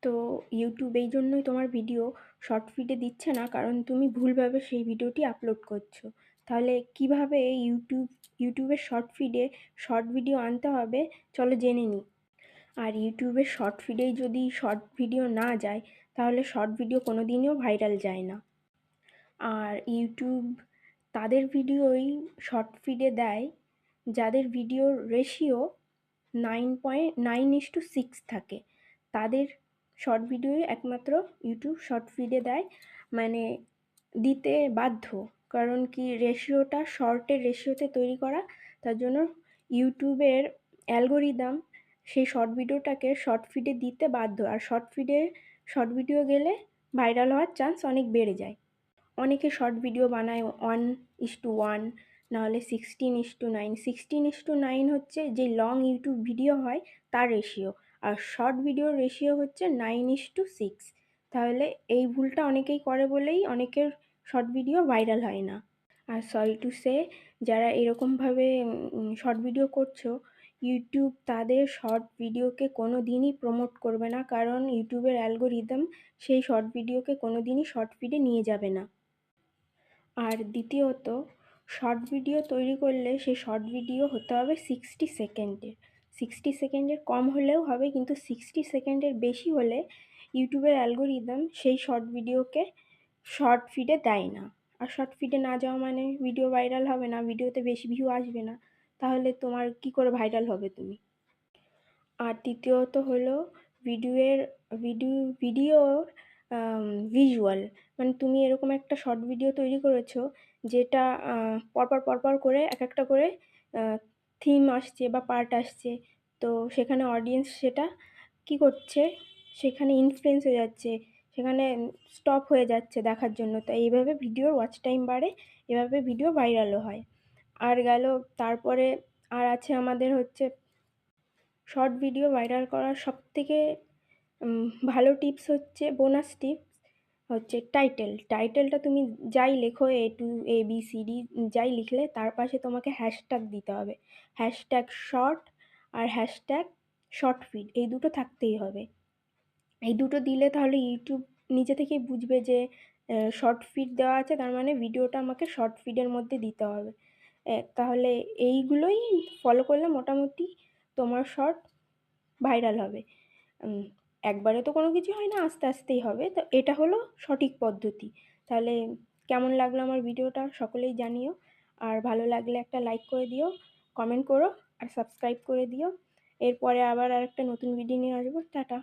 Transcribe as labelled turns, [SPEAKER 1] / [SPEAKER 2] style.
[SPEAKER 1] তো ইউটিউব এই জন্যই তোমার ভিডিও শর্ট ফিডে দিচ্ছে না, কারণ তুমি ভুলভাবে সেই ভিডিওটি আপলোড করছো। তাহলে কিভাবে ইউটিউবের শর্ট ফিডে শর্ট ভিডিও আনতে হবে, চলো জেনে নিই। আর ইউটিউবের শর্ট ফিডেই যদি শর্ট ভিডিও না যায়, তাহলে শর্ট ভিডিও কোনো দিনও ভাইরাল যায় না। আর ইউটিউব তাদের ভিডিওই শর্ট ফিডে দেয় যাদের ভিডিওর রেশিও 9.9:6 থাকে। তাদের শর্ট ভিডিওই একমাত্র ইউটিউব শর্ট ফিডে দেয়, মানে দিতে বাধ্য। কারণ কি, রেশিওটা শর্টের রেশিওতে তৈরি করা, তার জন্য ইউটিউবের অ্যালগোরিদম সেই শর্ট ভিডিওটাকে শর্ট ফিডে দিতে বাধ্য। আর শর্ট ভিডিও গেলে ভাইরাল হওয়ার চান্স অনেক বেড়ে যায়। অনেকে শর্ট ভিডিও বানায় 1:1, নাহলে 16:9। 16:9 হচ্ছে যে লং ইউটিউব ভিডিও হয় তার রেশিও, আর শর্ট ভিডিওর রেশিও হচ্ছে 9:6। তাহলে এই ভুলটা অনেকেই করে বলেই অনেকের শর্ট ভিডিও ভাইরাল হয় না। আর সরি টু সে, যারা এরকমভাবে শর্ট ভিডিও করছো, ইউটিউব তাদের শর্ট ভিডিওকে কোনো দিনই প্রমোট করবে না, কারণ ইউটিউবের অ্যালগোরিদম সেই শর্ট ভিডিওকে কোনো দিনই শর্ট ফিডে নিয়ে যাবে না। আর দ্বিতীয়ত, শর্ট ভিডিও তৈরি করলে সেই শর্ট ভিডিও হতে হবে 60 সেকেন্ডের। 60 সেকেন্ডের কম হলেও হবে, কিন্তু 60 সেকেন্ডের বেশি হলে ইউটিউবের অ্যালগোরিদম সেই শর্ট ভিডিওকে শর্ট ফিডে দেয় না। আর শর্ট ফিডে না যাওয়া মানে ভিডিও ভাইরাল হবে না, ভিডিওতে বেশি ভিউ আসবে না। তাহলে তোমার কি করে ভাইরাল হবে তুমি? আর তৃতীয়ত হলো ভিডিওর ভিডিওর ভিজুয়াল। মানে তুমি এরকম একটা শর্ট ভিডিও তৈরি করেছো যেটা পরপর করে এক একটা করে থিম আসছে বা পার্ট আসছে, তো সেখানে অডিয়েন্স সেটা কি করছে, সেখানে ইনফ্লুয়েন্স হয়ে যাচ্ছে, সেখানে স্টপ হয়ে যাচ্ছে দেখার জন্য। তো এইভাবে ভিডিওর ওয়াচ টাইম বাড়ে, এভাবে ভিডিও ভাইরালও হয়। আর গেল, তারপরে আর আছে আমাদের হচ্ছে শর্ট ভিডিও ভাইরাল করার সবথেকে ভালো টিপস হচ্ছে, বোনাস টিপস হচ্ছে টাইটেলটা তুমি যাই লেখো, ABCD যাই লিখলে তার পাশে তোমাকে হ্যাশট্যাগ দিতে হবে। হ্যাশট্যাগ শর্ট আর হ্যাশট্যাগ শর্ট ফিড, এই দুটো থাকতেই হবে। এই দুটো দিলে তাহলে ইউটিউব নিজে থেকেই বুঝবে যে শর্ট ফিড দেওয়া আছে, তার মানে ভিডিওটা আমাকে শর্ট ফিডের মধ্যে দিতে হবে। তাহলে এইগুলোই ফলো করলে মোটামুটি তোমার শর্ট ভাইরাল হবে। একবারে তো কোনো কিছু হয় না, আস্তে আস্তেই হবে। তো এটা হলো সঠিক পদ্ধতি। তাহলে কেমন লাগলো আমার ভিডিওটা সকলেই জানিও। আর ভালো লাগলে একটা লাইক করে দিও, কমেন্ট করো আর সাবস্ক্রাইব করে দিও। এরপরে আবার আরেকটা নতুন ভিডিও নিয়ে আসবো। টাটা।